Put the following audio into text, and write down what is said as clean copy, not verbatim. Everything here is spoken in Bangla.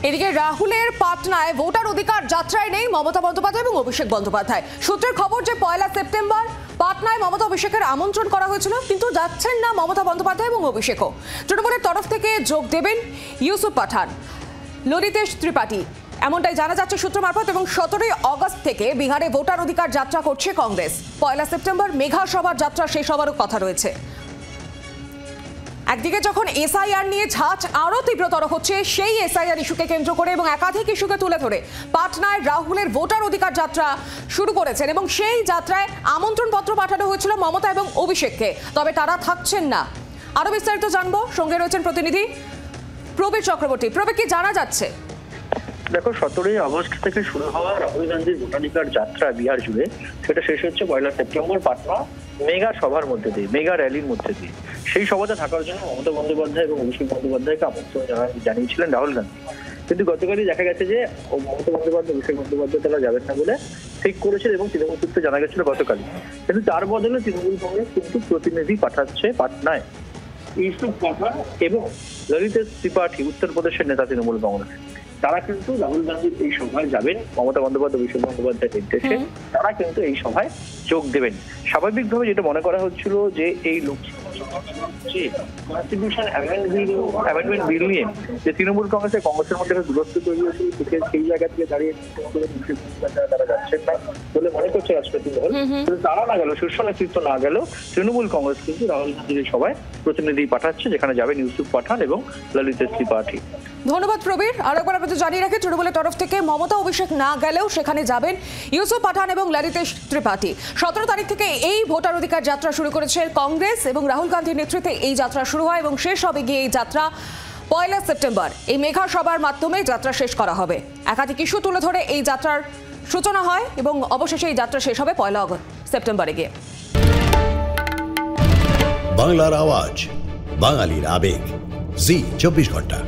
এদিকে রাহুলের পাটনায় ভোটার অধিকার যাত্রায় নেই মমতা বন্দ্যোপাধ্যায় এবং অভিষেক বন্দ্যোপাধ্যায়। সূত্রের খবর যে 1 সেপ্টেম্বর পাটনায় মমতা অভিষেকের আমন্ত্রণ করা হয়েছিল, কিন্তু যাচ্ছেন না মমতা বন্দ্যোপাধ্যায় এবং অভিষেকও। তৃণমূলের তরফ থেকে যোগ দেবেন ইউসুফ পাঠান, ললিতেশ ত্রিপাঠী, এমনটাই জানা যাচ্ছে সূত্র মারফত। এবং 17 আগস্ট থেকে বিহারে ভোটার অধিকার যাত্রা করছে কংগ্রেস। 1 সেপ্টেম্বর মেঘা সভার যাত্রা শেষ হওয়ারও কথা রয়েছে। একদিকে যখন এসআইআর নিয়ে ঝাঁজ আরো তীব্রতর হচ্ছে, সেই এসআইআর ইস্যুকে কেন্দ্র করে এবং একাধিক ইস্যুকে তুলে ধরে পাটনায় রাহুলের ভোটার অধিকার যাত্রা শুরু করেছেন এবং সেই যাত্রায় আমন্ত্রণ পত্র পাঠানো হয়েছিল মমতা এবং অভিষেককে, তবে তারা থাকছেন না। আরো বিস্তারিত জানবো, সঙ্গে রয়েছেন প্রতিনিধি প্রবীর চক্রবর্তী। প্রবীর, কি জানা যাচ্ছে? দেখো, 17 আগস্ট থেকে শুরু হওয়া রাহুল গান্ধীর ভোটাধিকার যাত্রা বিহার জুড়ে, সেটা শেষ হচ্ছে 1 সেপ্টেম্বর পাটনা মেগা সভার মধ্যে দিয়ে, মেগা র্যালির মধ্যে দিয়ে। সেই সভাতে থাকার জন্য মমতা বন্দ্যোপাধ্যায় এবং অভিষেক বন্দ্যোপাধ্যায়কে আমন্ত্রণ জানিয়েছিলেন রাহুল গান্ধী। কিন্তু গতকালই দেখা গেছে যে মমতা বন্দ্যোপাধ্যায়, অভিষেক বন্দ্যোপাধ্যায় তারা যাবেন না বলে ঠিক করেছিল এবং তৃণমূল সূত্রে জানা গেছিল গতকালই। কিন্তু তার বদলে তৃণমূল কংগ্রেস কিন্তু প্রতিনিধি পাঠাচ্ছে পাটনায়। ইউসুফ পাঠান এবং ললিতেশ ত্রিপাঠী, উত্তরপ্রদেশের নেতা তৃণমূল কংগ্রেস, তারা কিন্তু রাহুল গান্ধীর এই সভায় যাবেন। মমতা বন্দ্যোপাধ্যায়, অভিষেক বন্দ্যোপাধ্যায়ের নির্দেশে তারা কিন্তু এই সভায় যোগ দেবেন। স্বাভাবিকভাবে যেটা মনে করা হচ্ছিল যে এই কনস্টিটিউশন অ্যামেন্ডমেন্ট বিল নিয়ে যে তৃণমূল কংগ্রেসের মধ্যে একটা দূরত্ব তৈরি হয়েছিল, সেই জায়গা থেকে দাঁড়িয়ে তারা যাচ্ছেন না বলে মনে করছে রাজনৈতিক দল। কিন্তু তারা না গেল, শীর্ষ নেতৃত্ব না গেল, তৃণমূল কংগ্রেস কিন্তু রাহুল গান্ধীর সভায় প্রতিনিধি পাঠাচ্ছে, যেখানে যাবেন ইউসুফ পাঠান এবং ললিতেশ ত্রিপাঠী। ধন্যবাদ প্রবীর। আর একবার আপনাদের জানিয়ে রাখি, তৃণমূলের তরফ থেকে মমতা অভিষেক না গেলেও সেখানে যাবেন ইউসুফ পাঠান এবং ললিতেশ ত্রিপাঠী। 17 তারিখ থেকে এই ভোটার অধিকার যাত্রা শুরু করেছে কংগ্রেস এবং রাহুল গান্ধীর নেতৃত্বে এই যাত্রা শুরু হয় এবং শেষ হবে গিয়ে এই যাত্রা 1 সেপ্টেম্বর। এই মেঘা সভার মাধ্যমে যাত্রা শেষ করা হবে। একাধিক ইস্যু তুলে ধরে এই যাত্রার সূচনা হয় এবং অবশেষে এই যাত্রা শেষ হবে 1 সেপ্টেম্বরে গিয়ে। বাংলার আওয়াজ, বাঙালির আবেগ, জি 24 ঘন্টা।